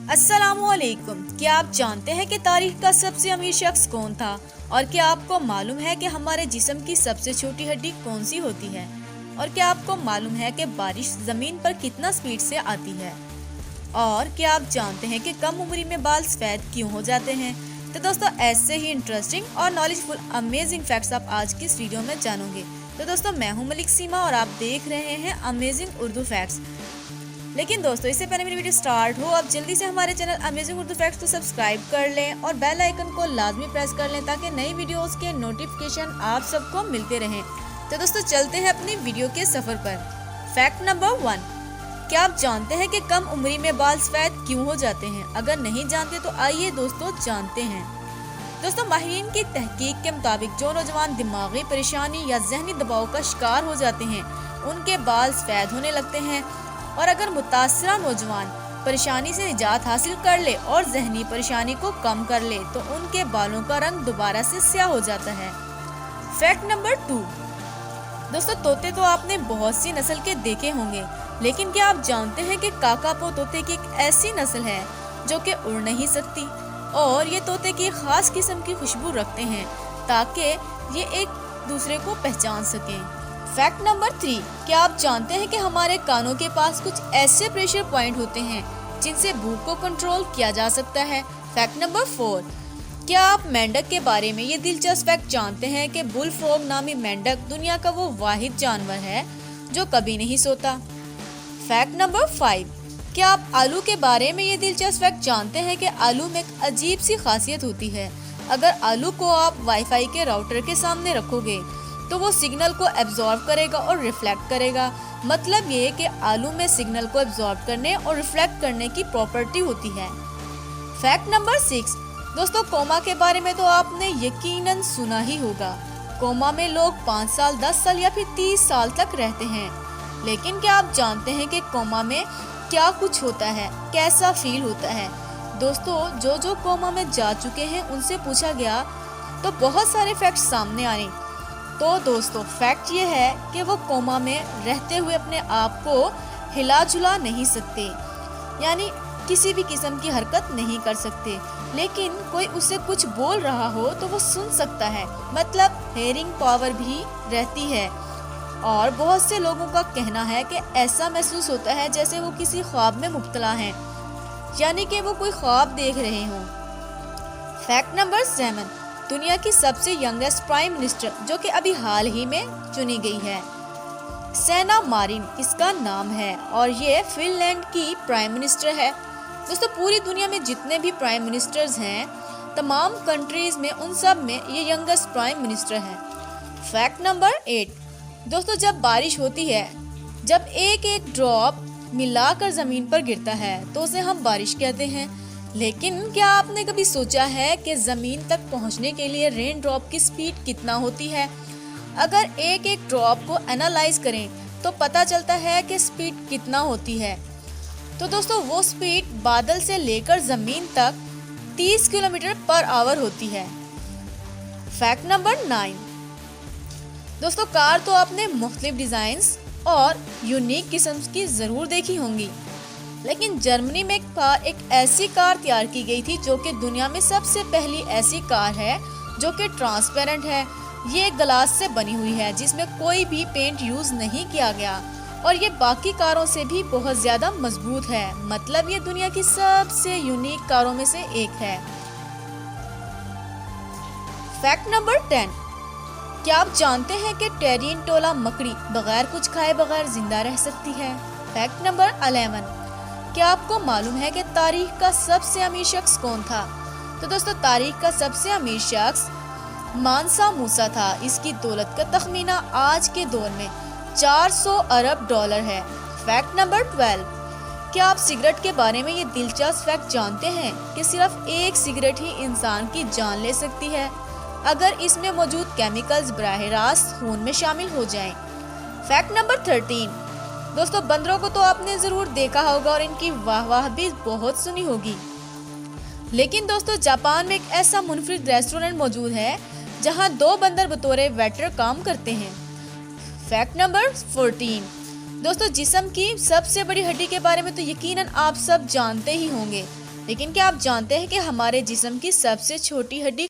अस्सलामुअलैकुम। क्या आप जानते हैं कि तारीख का सबसे अमीर शख्स कौन था? और क्या आपको मालूम है कि हमारे जिस्म की सबसे छोटी हड्डी कौन सी होती है? और क्या आपको मालूम है कि बारिश जमीन पर कितना स्पीड से आती है? और क्या आप जानते हैं कि कम उम्र में बाल सफेद क्यों हो जाते हैं? तो दोस्तों, ऐसे ही इंटरेस्टिंग और नॉलेजफुल अमेजिंग फैक्ट्स आप आज की इस वीडियो में जानोगे। तो दोस्तों, मैं हूं मलिक सीमा और आप देख रहे हैं अमेजिंग उर्दू फैक्ट्स। लेकिन दोस्तों, इससे पहले मेरी वीडियो स्टार्ट हो, आप जल्दी से हमारे चैनल अमेजिंग उर्दू फैक्ट्स को सब्सक्राइब कर लें और बेल आइकन को लाजमी प्रेस कर लें ताकि नई वीडियोस के नोटिफिकेशन आप सबको मिलते रहें। तो दोस्तों, चलते हैं अपनी वीडियो के सफर पर। फैक्ट नंबर 1, क्या आप जानते हैं कि कम उम्री में बाल सफेद क्यों हो जाते हैं? अगर नहीं जानते तो आइए दोस्तों जानते हैं। दोस्तों, माहिरीन की तहकीक के मुताबिक जो नौजवान दिमागी परेशानी या जहनी दबाव का शिकार हो जाते हैं उनके बाल सफेद होने लगते हैं। और अगर मुतासरा नौजवान परेशानी से निजात हासिल कर ले और जहनी परेशानी को कम कर ले तो उनके बालों का रंग दोबारा से स्याह हो जाता है। फैक्ट नंबर 2, दोस्तों, तोते तो आपने बहुत सी नस्ल के देखे होंगे, लेकिन क्या आप जानते हैं कि काकापो तोते की एक ऐसी नस्ल है जो कि उड़ नहीं सकती और ये तोते की खास किस्म की खुशबू रखते हैं ताकि ये एक दूसरे को पहचान सकें। फैक्ट नंबर 3, क्या आप जानते हैं कि हमारे कानों के पास कुछ ऐसे प्रेशर पॉइंट होते हैं जिनसे भूख को कंट्रोल किया जा सकता है। फैक्ट नंबर 4, क्या आप मेंढक के बारे में ये दिलचस्प फैक्ट जानते हैं कि बुलफ्रॉग नामी मेंढक दुनिया का वो वाहिद जानवर है जो कभी नहीं सोता। फैक्ट नंबर 5, क्या आप आलू के बारे में ये दिलचस्प फैक्ट जानते हैं कि आलू में एक अजीब सी खासियत होती है। अगर आलू को आप वाईफाई के राउटर के सामने रखोगे तो वो सिग्नल को एब्जॉर्ब करेगा और रिफ्लेक्ट करेगा। मतलब ये कि आलू में सिग्नल को एब्जॉर्ब करने और रिफ्लेक्ट करने की प्रॉपर्टी होती है। फैक्ट नंबर 6, दोस्तों, कोमा के बारे में तो आपने यकीनन सुना ही होगा। कोमा में लोग 5 साल, 10 साल या फिर 30 साल तक रहते हैं। लेकिन क्या आप जानते हैं कि कोमा में क्या कुछ होता है, कैसा फील होता है? दोस्तों, जो कोमा में जा चुके हैं उनसे पूछा गया तो बहुत सारे फैक्ट सामने आ रहे। तो दोस्तों, फैक्ट ये है कि वो कोमा में रहते हुए अपने आप को हिला झुला नहीं सकते, यानी किसी भी किस्म की हरकत नहीं कर सकते। लेकिन कोई उससे कुछ बोल रहा हो तो वो सुन सकता है, मतलब हेयरिंग पावर भी रहती है। और बहुत से लोगों का कहना है कि ऐसा महसूस होता है जैसे वो किसी ख्वाब में मुब्तला हैं, यानी कि वो कोई ख्वाब देख रहे हों। फैक्ट नंबर 7, दुनिया की सबसे यंगेस्ट प्राइम मिनिस्टर जो कि अभी हाल ही में चुनी गई है, सेना मारिन इसका नाम है और ये फिनलैंड की प्राइम मिनिस्टर है। दोस्तों, पूरी दुनिया में जितने भी प्राइम मिनिस्टर्स हैं, तमाम कंट्रीज में उन सब में ये यंगेस्ट प्राइम मिनिस्टर है। फैक्ट नंबर 8, दोस्तों, जब बारिश होती है, जब एक एक ड्रॉप मिलाकर जमीन पर गिरता है तो उसे हम बारिश कहते हैं। लेकिन क्या आपने कभी सोचा है कि जमीन तक पहुंचने के लिए रेन ड्रॉप की स्पीड कितना होती है? अगर एक एक ड्रॉप को एनालाइज करें तो पता चलता है कि स्पीड कितना होती है। तो दोस्तों, वो स्पीड बादल से लेकर जमीन तक 30 किलोमीटर पर आवर होती है। फैक्ट नंबर 9, दोस्तों, कार तो आपने मुख्तलिफ डिजाइन्स और यूनिक किस्म की जरूर देखी होंगी, लेकिन जर्मनी में एक ऐसी कार तैयार की गई थी जो कि दुनिया में सबसे पहली ऐसी कार है जो कि ट्रांसपेरेंट है। ये ग्लास से बनी हुई है जिसमें कोई भी पेंट यूज नहीं किया गया और ये बाकी कारों से भी बहुत ज्यादा मजबूत है। मतलब ये दुनिया की सबसे यूनिक कारों में से एक है। फैक्ट नंबर 10, क्या आप जानते हैं कि टेरियंटोला मकड़ी बगैर कुछ खाए बगैर जिंदा रह सकती है? फैक्ट नंबर 11, क्या आपको मालूम है कि तारीख का सबसे अमीर शख्स कौन था? तो दोस्तों, तारीख का सबसे अमीर शख्स मानसा मूसा था। इसकी दौलत का तखमीना आज के दौर में 400 अरब डॉलर है। फैक्ट नंबर 12, क्या आप सिगरेट के बारे में ये दिलचस्प फैक्ट जानते हैं कि सिर्फ एक सिगरेट ही इंसान की जान ले सकती है अगर इसमें मौजूद केमिकल्स बराह रास्त खून में शामिल हो जाएं। फैक्ट नंबर 13, दोस्तों, बंदरों को तो आपने जरूर देखा होगा और इनकी वाह भी बहुत सुनी होगी। लेकिन दोस्तों, जापान में एक ऐसा मुनफरिद रेस्टोरेंट मौजूद है जहां 2 बंदर बतौर वेटर काम करते हैं। फैक्ट नंबर 14, दोस्तों, जिस्म की सबसे बड़ी हड्डी के बारे में तो यकीनन आप सब जानते ही होंगे, लेकिन क्या आप जानते हैं कि हमारे जिस्म की सबसे छोटी हड्डी